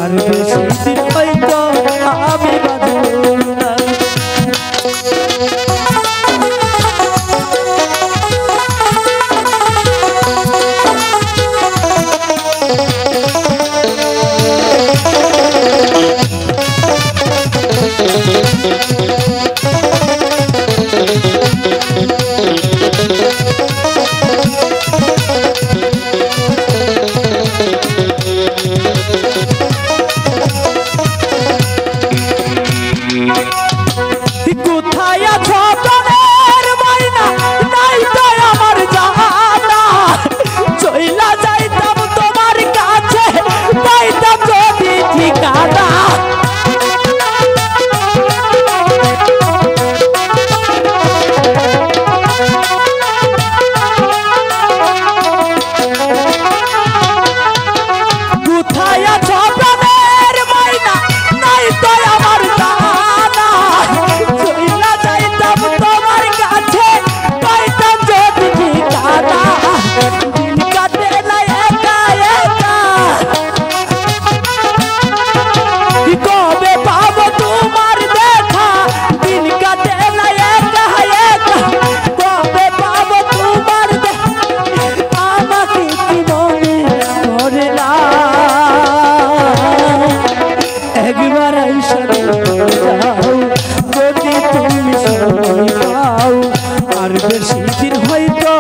আর বেশি দিন হয়তো আমি বাঁচবো না। কোথায় আছো প্রাণের ময়না, নাই তো আমার জানা, চইলা যাইতাম তোমার কাছে, পাইতাম যদি ঠিকানা। কোথায় আছো প্রাণের ময়না, নাই তো আমার জানা, চইলা যাইতাম তোমার কাছে, পাইতাম যদি ঠিকানা। দিন কাটে না একা একা, কবে পাবো তোমার দেখা, দিন কাটে না একা একা, কবে পাবো তোমার দেখা, আমাকে কি মনে করে না, একবার আইসা যাও যদি তুমি সময় পাও, আর বেশি দিন হয়তো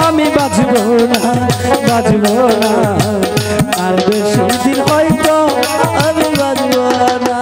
আমি বাঁচবো না, বাঁচবো না, আর বেশি দিন হয়তো আমি বাঁচবো না।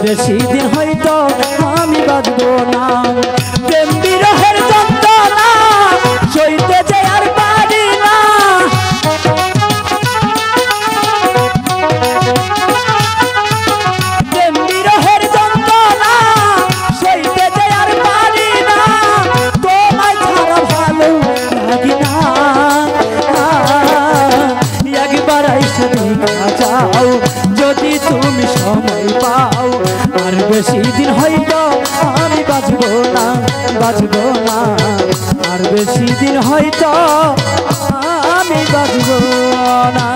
বেশি দিন হয়তো আমি বাঁচবো না। প্রেম বিরহের যন্ত্রণা সইতে যে আর পারি না। প্রেম বিরহের যন্ত্রণা সইতে যে আর পারি না। তোমায় ছাড়া ভালো লাগি না। একবার আইসা দেখা যাও যদি তুমি সময় পাও। আর বেশি দিন হয়তো আমি বাঁচবো না, বাঁচবো না। আর বেশি দিন হয়তো আমি বাঁচবো না।